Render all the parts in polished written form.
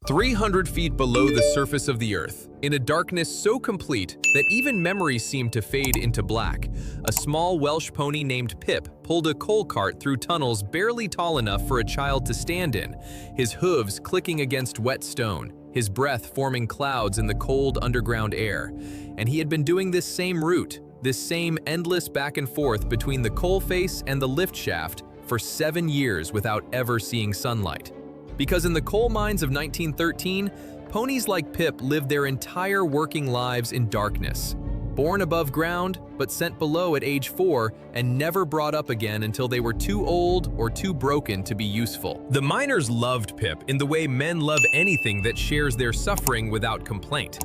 300 feet below the surface of the Earth, in a darkness so complete that even memories seemed to fade into black, a small Welsh pony named Pip pulled a coal cart through tunnels barely tall enough for a child to stand in, his hooves clicking against wet stone, his breath forming clouds in the cold underground air. And he had been doing this same route, this same endless back and forth between the coal face and the lift shaft for 7 years without ever seeing sunlight. Because in the coal mines of 1913, ponies like Pip lived their entire working lives in darkness. Born above ground, but sent below at age 4 and never brought up again until they were too old or too broken to be useful. The miners loved Pip in the way men love anything that shares their suffering without complaint.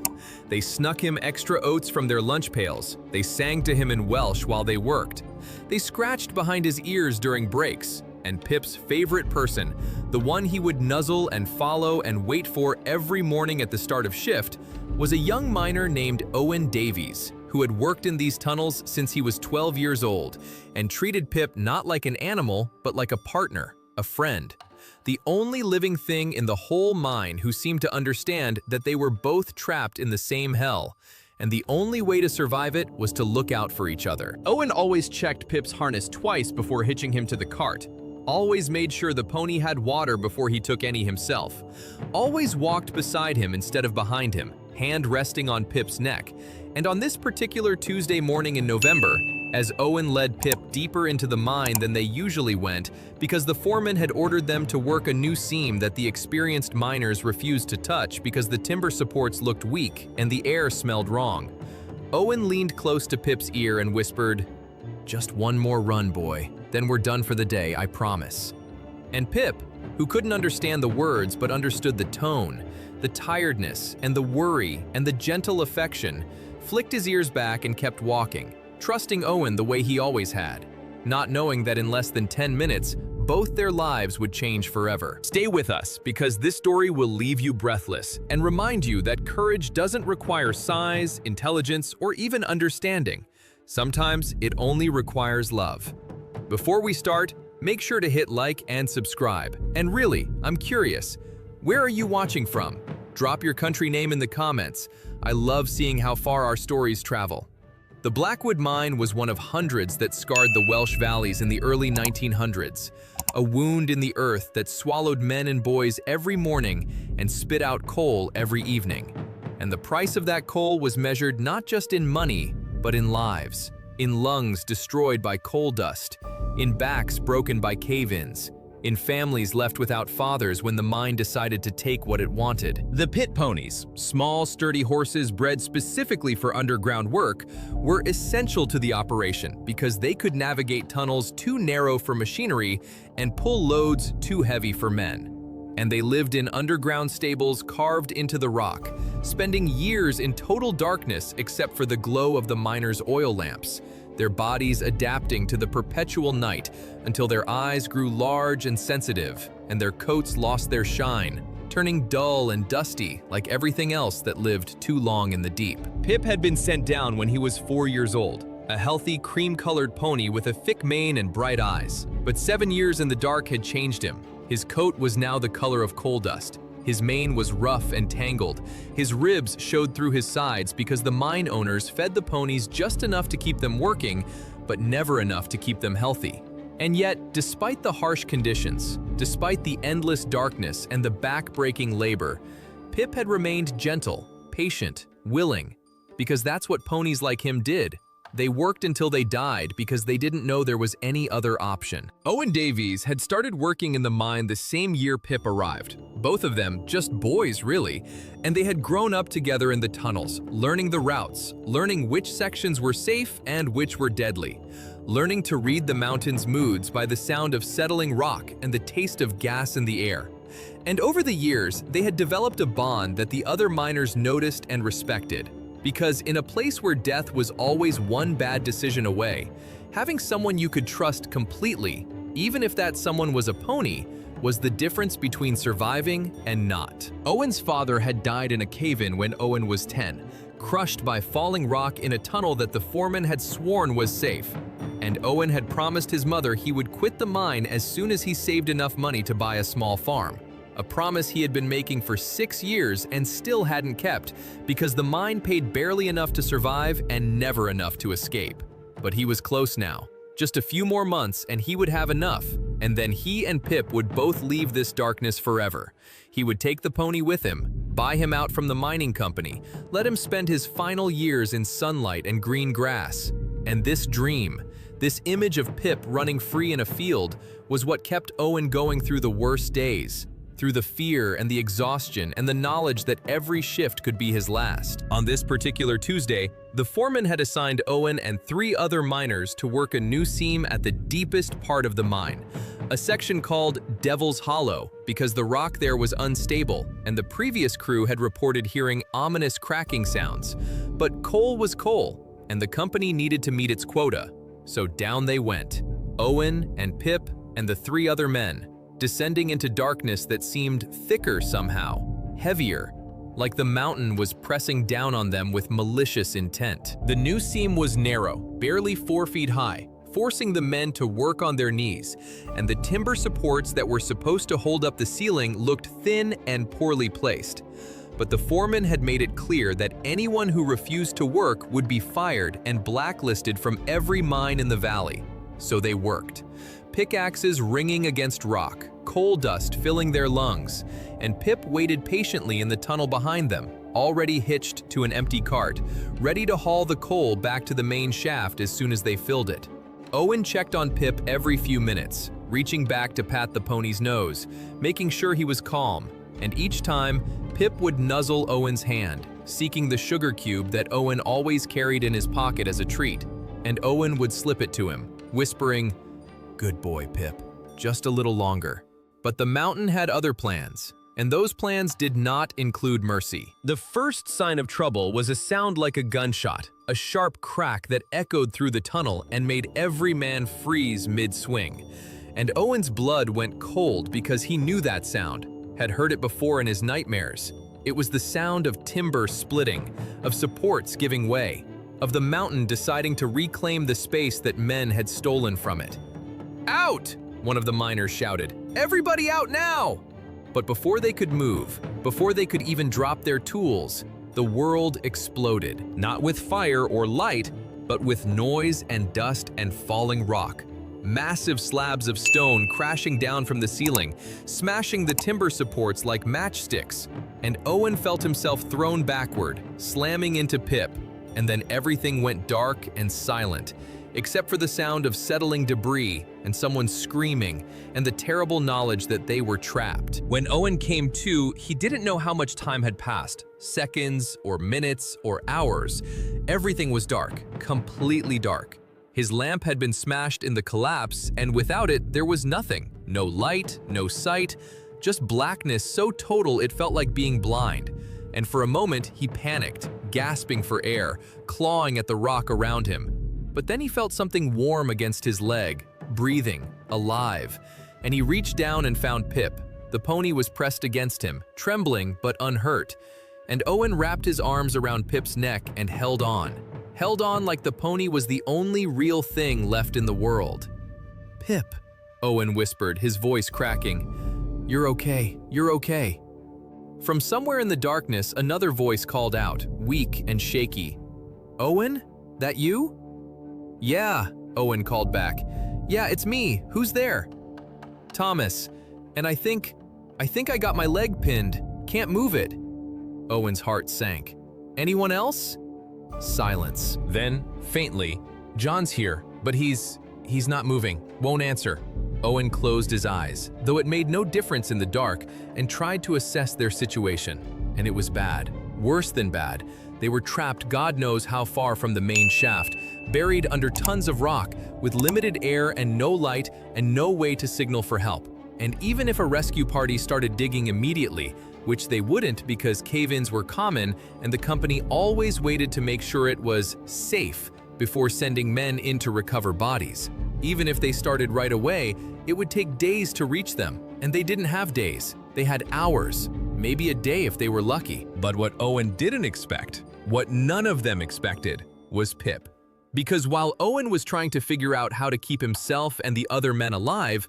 They snuck him extra oats from their lunch pails. They sang to him in Welsh while they worked. They scratched behind his ears during breaks. And Pip's favorite person, the one he would nuzzle and follow and wait for every morning at the start of shift, was a young miner named Owen Davies, who had worked in these tunnels since he was 12 years old and treated Pip not like an animal, but like a partner, a friend. The only living thing in the whole mine who seemed to understand that they were both trapped in the same hell, and the only way to survive it was to look out for each other. Owen always checked Pip's harness twice before hitching him to the cart. Always made sure the pony had water before he took any himself. Always walked beside him instead of behind him, hand resting on Pip's neck. And on this particular Tuesday morning in November, as Owen led Pip deeper into the mine than they usually went because the foreman had ordered them to work a new seam that the experienced miners refused to touch because the timber supports looked weak and the air smelled wrong. Owen leaned close to Pip's ear and whispered, "Just one more run, boy. Then we're done for the day, I promise." And Pip, who couldn't understand the words but understood the tone, the tiredness and the worry and the gentle affection, flicked his ears back and kept walking, trusting Owen the way he always had, not knowing that in less than 10 minutes, both their lives would change forever. Stay with us, because this story will leave you breathless and remind you that courage doesn't require size, intelligence, or even understanding. Sometimes it only requires love. Before we start, make sure to hit like and subscribe. And really, I'm curious, where are you watching from? Drop your country name in the comments. I love seeing how far our stories travel. The Blackwood Mine was one of hundreds that scarred the Welsh valleys in the early 1900s, a wound in the earth that swallowed men and boys every morning and spit out coal every evening. And the price of that coal was measured not just in money, but in lives, in lungs destroyed by coal dust, in backs broken by cave-ins, in families left without fathers when the mine decided to take what it wanted. The pit ponies, small, sturdy horses bred specifically for underground work, were essential to the operation because they could navigate tunnels too narrow for machinery and pull loads too heavy for men. And they lived in underground stables carved into the rock, spending years in total darkness except for the glow of the miners' oil lamps, their bodies adapting to the perpetual night until their eyes grew large and sensitive and their coats lost their shine, turning dull and dusty like everything else that lived too long in the deep. Pip had been sent down when he was 4 years old, a healthy, cream-colored pony with a thick mane and bright eyes. But 7 years in the dark had changed him. His coat was now the color of coal dust. His mane was rough and tangled. His ribs showed through his sides because the mine owners fed the ponies just enough to keep them working, but never enough to keep them healthy. And yet, despite the harsh conditions, despite the endless darkness and the back-breaking labor, Pip had remained gentle, patient, willing, because that's what ponies like him did. They worked until they died because they didn't know there was any other option. Owen Davies had started working in the mine the same year Pip arrived. Both of them just boys, really, and they had grown up together in the tunnels, learning the routes, learning which sections were safe and which were deadly, learning to read the mountain's moods by the sound of settling rock and the taste of gas in the air. And over the years, they had developed a bond that the other miners noticed and respected. Because in a place where death was always one bad decision away, having someone you could trust completely, even if that someone was a pony, was the difference between surviving and not. Owen's father had died in a cave-in when Owen was 10, crushed by falling rock in a tunnel that the foreman had sworn was safe. And Owen had promised his mother he would quit the mine as soon as he saved enough money to buy a small farm. a promise he had been making for 6 years and still hadn't kept, because the mine paid barely enough to survive and never enough to escape. But he was close now. Just a few more months and he would have enough, and then he and Pip would both leave this darkness forever. He would take the pony with him, buy him out from the mining company, let him spend his final years in sunlight and green grass. And this dream, this image of Pip running free in a field, was what kept Owen going through the worst days, through the fear and the exhaustion and the knowledge that every shift could be his last. On this particular Tuesday, the foreman had assigned Owen and 3 other miners to work a new seam at the deepest part of the mine, a section called Devil's Hollow, because the rock there was unstable and the previous crew had reported hearing ominous cracking sounds. But coal was coal, and the company needed to meet its quota. So down they went, Owen and Pip and the 3 other men, descending into darkness that seemed thicker somehow, heavier, like the mountain was pressing down on them with malicious intent. The new seam was narrow, barely 4 feet high, forcing the men to work on their knees, and the timber supports that were supposed to hold up the ceiling looked thin and poorly placed. But the foreman had made it clear that anyone who refused to work would be fired and blacklisted from every mine in the valley. So they worked. Pickaxes ringing against rock, coal dust filling their lungs, and Pip waited patiently in the tunnel behind them, already hitched to an empty cart, ready to haul the coal back to the main shaft as soon as they filled it. Owen checked on Pip every few minutes, reaching back to pat the pony's nose, making sure he was calm, and each time, Pip would nuzzle Owen's hand, seeking the sugar cube that Owen always carried in his pocket as a treat, and Owen would slip it to him, whispering, "Good boy, Pip, just a little longer." But the mountain had other plans, and those plans did not include mercy. The first sign of trouble was a sound like a gunshot, a sharp crack that echoed through the tunnel and made every man freeze mid-swing. And Owen's blood went cold because he knew that sound, had heard it before in his nightmares. It was the sound of timber splitting, of supports giving way, of the mountain deciding to reclaim the space that men had stolen from it. "Out!" one of the miners shouted. "Everybody out now!" But before they could move, before they could even drop their tools, the world exploded, not with fire or light, but with noise and dust and falling rock. Massive slabs of stone crashing down from the ceiling, smashing the timber supports like matchsticks. And Owen felt himself thrown backward, slamming into Pip, and then everything went dark and silent, except for the sound of settling debris and someone screaming and the terrible knowledge that they were trapped. When Owen came to, he didn't know how much time had passed, seconds or minutes or hours. Everything was dark, completely dark. His lamp had been smashed in the collapse, and without it, there was nothing. No light, no sight, just blackness so total it felt like being blind. And for a moment, he panicked, gasping for air, clawing at the rock around him. But then he felt something warm against his leg, breathing, alive, and he reached down and found Pip. The pony was pressed against him, trembling but unhurt, and Owen wrapped his arms around Pip's neck and held on like the pony was the only real thing left in the world. "Pip," Owen whispered, his voice cracking. "You're okay, you're okay." From somewhere in the darkness, another voice called out, weak and shaky. "Owen? That you?" "Yeah," Owen called back. "Yeah, it's me. Who's there?" "Thomas. And I think I got my leg pinned. Can't move it." Owen's heart sank. "Anyone else?" Silence. Then, faintly, "John's here, but he's not moving. Won't answer." Owen closed his eyes, though it made no difference in the dark, and tried to assess their situation. And it was bad. Worse than bad. They were trapped God knows how far from the main shaft, buried under tons of rock, with limited air and no light and no way to signal for help. And even if a rescue party started digging immediately, which they wouldn't because cave-ins were common and the company always waited to make sure it was safe before sending men in to recover bodies. Even if they started right away, it would take days to reach them, and they didn't have days. They had hours, maybe a day if they were lucky. But what Owen didn't expect, what none of them expected, was Pip. Because while Owen was trying to figure out how to keep himself and the other men alive,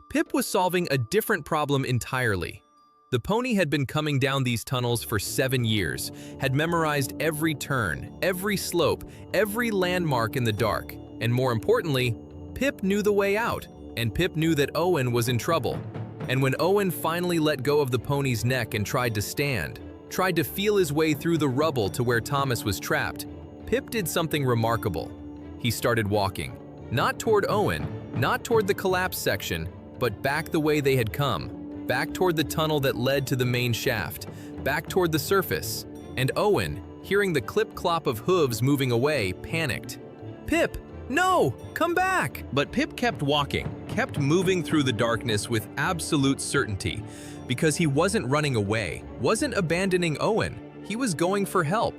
Pip was solving a different problem entirely. The pony had been coming down these tunnels for 7 years, had memorized every turn, every slope, every landmark in the dark, and more importantly, Pip knew the way out, and Pip knew that Owen was in trouble. And when Owen finally let go of the pony's neck and tried to stand, tried to feel his way through the rubble to where Thomas was trapped, Pip did something remarkable. He started walking, not toward Owen, not toward the collapse section, but back the way they had come, back toward the tunnel that led to the main shaft, back toward the surface. And Owen, hearing the clip-clop of hooves moving away, panicked. "Pip, no, come back!" But Pip kept walking, kept moving through the darkness with absolute certainty, because he wasn't running away, wasn't abandoning Owen, he was going for help.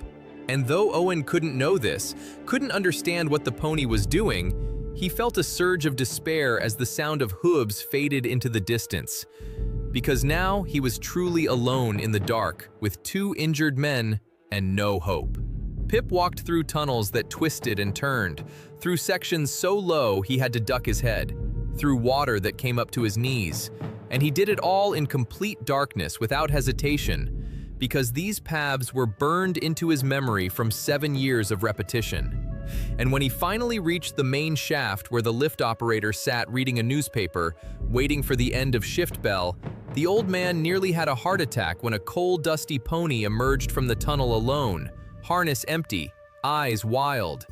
And though Owen couldn't know this, couldn't understand what the pony was doing, he felt a surge of despair as the sound of hooves faded into the distance. Because now he was truly alone in the dark with 2 injured men and no hope. Pip walked through tunnels that twisted and turned, through sections so low he had to duck his head, through water that came up to his knees, and he did it all in complete darkness without hesitation, because these paths were burned into his memory from 7 years of repetition. And when he finally reached the main shaft where the lift operator sat reading a newspaper, waiting for the end of shift bell, the old man nearly had a heart attack when a cold, dusty pony emerged from the tunnel alone, harness empty, eyes wild.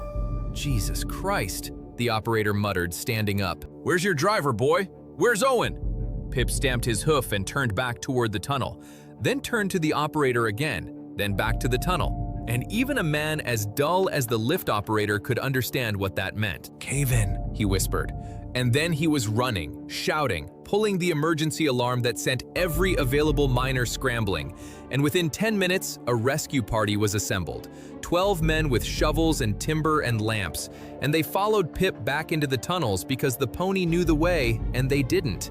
"Jesus Christ," the operator muttered, standing up. "Where's your driver, boy? Where's Owen?" Pip stamped his hoof and turned back toward the tunnel, then turned to the operator again, then back to the tunnel. And even a man as dull as the lift operator could understand what that meant. "Cave in," he whispered. And then he was running, shouting, pulling the emergency alarm that sent every available miner scrambling. And within 10 minutes, a rescue party was assembled. 12 men with shovels and timber and lamps. And they followed Pip back into the tunnels because the pony knew the way and they didn't.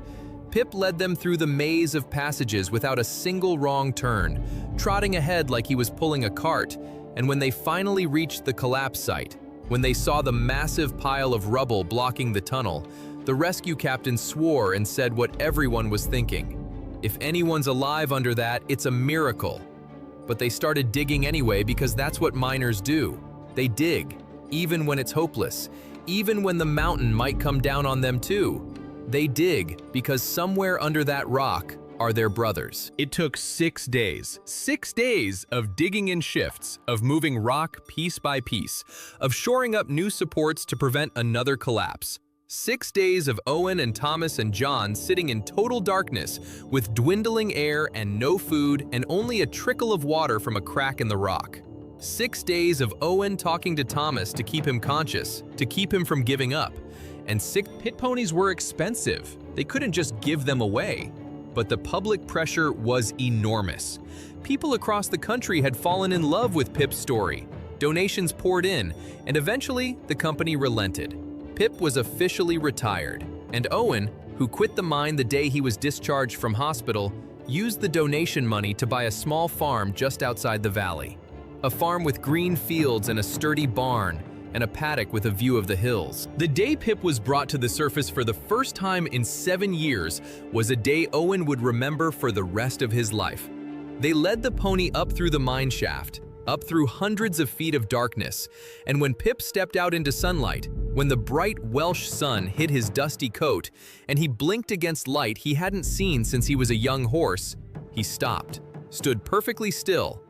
Pip led them through the maze of passages without a single wrong turn, trotting ahead like he was pulling a cart. And when they finally reached the collapse site, when they saw the massive pile of rubble blocking the tunnel, the rescue captain swore and said what everyone was thinking. If anyone's alive under that, it's a miracle. But they started digging anyway because that's what miners do. They dig, even when it's hopeless, even when the mountain might come down on them too. They dig because somewhere under that rock are their brothers. It took 6 days. 6 days of digging in shifts, of moving rock piece by piece, of shoring up new supports to prevent another collapse. 6 days of Owen and Thomas and John sitting in total darkness with dwindling air and no food and only a trickle of water from a crack in the rock. 6 days of Owen talking to Thomas to keep him conscious, to keep him from giving up. And 6 pit ponies were expensive. They couldn't just give them away. But the public pressure was enormous. People across the country had fallen in love with Pip's story. Donations poured in, and eventually the company relented. Pip was officially retired, and Owen, who quit the mine the day he was discharged from hospital, used the donation money to buy a small farm just outside the valley. A farm with green fields and a sturdy barn, and a paddock with a view of the hills. The day Pip was brought to the surface for the first time in 7 years was a day Owen would remember for the rest of his life. They led the pony up through the mine shaft, up through hundreds of feet of darkness, and when Pip stepped out into sunlight, when the bright Welsh sun hit his dusty coat, and he blinked against light he hadn't seen since he was a young horse, he stopped, stood perfectly still,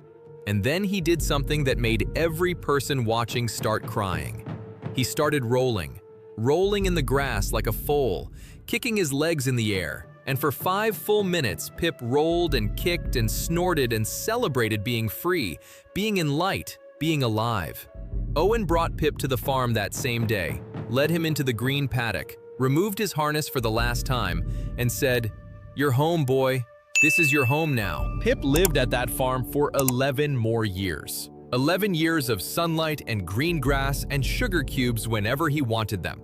and then he did something that made every person watching start crying. He started rolling, rolling in the grass like a foal, kicking his legs in the air, and for 5 full minutes, Pip rolled and kicked and snorted and celebrated being free, being in light, being alive. Owen brought Pip to the farm that same day, led him into the green paddock, removed his harness for the last time, and said, "You're home, boy. This is your home now." Pip lived at that farm for 11 more years. 11 years of sunlight and green grass and sugar cubes whenever he wanted them.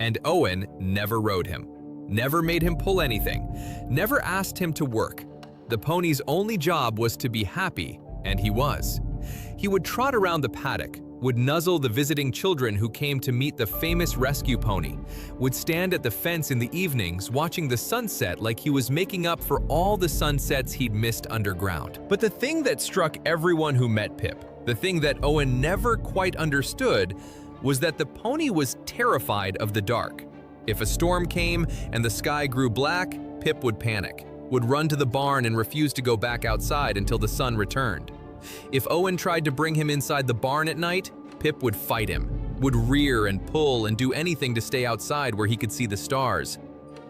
And Owen never rode him, never made him pull anything, never asked him to work. The pony's only job was to be happy, and he was. He would trot around the paddock, would nuzzle the visiting children who came to meet the famous rescue pony, would stand at the fence in the evenings watching the sunset like he was making up for all the sunsets he'd missed underground. But the thing that struck everyone who met Pip, the thing that Owen never quite understood, was that the pony was terrified of the dark. If a storm came and the sky grew black, Pip would panic, would run to the barn and refuse to go back outside until the sun returned. If Owen tried to bring him inside the barn at night, Pip would fight him, would rear and pull and do anything to stay outside where he could see the stars.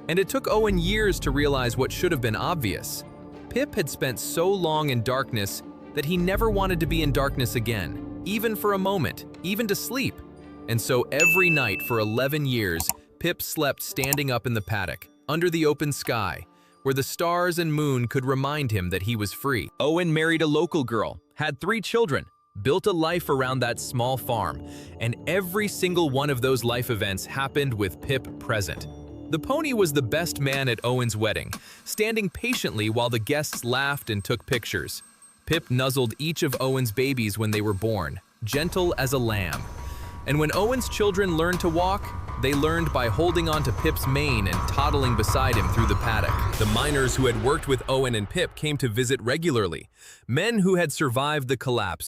And it took Owen years to realize what should have been obvious. Pip had spent so long in darkness that he never wanted to be in darkness again, even for a moment, even to sleep. And so every night for 11 years, Pip slept standing up in the paddock, under the open sky, where the stars and moon could remind him that he was free. Owen married a local girl, had 3 children, built a life around that small farm, and every single one of those life events happened with Pip present. The pony was the best man at Owen's wedding, standing patiently while the guests laughed and took pictures. Pip nuzzled each of Owen's babies when they were born, gentle as a lamb. And when Owen's children learned to walk, they learned by holding onto Pip's mane and toddling beside him through the paddock. The miners who had worked with Owen and Pip came to visit regularly, men who had survived the collapse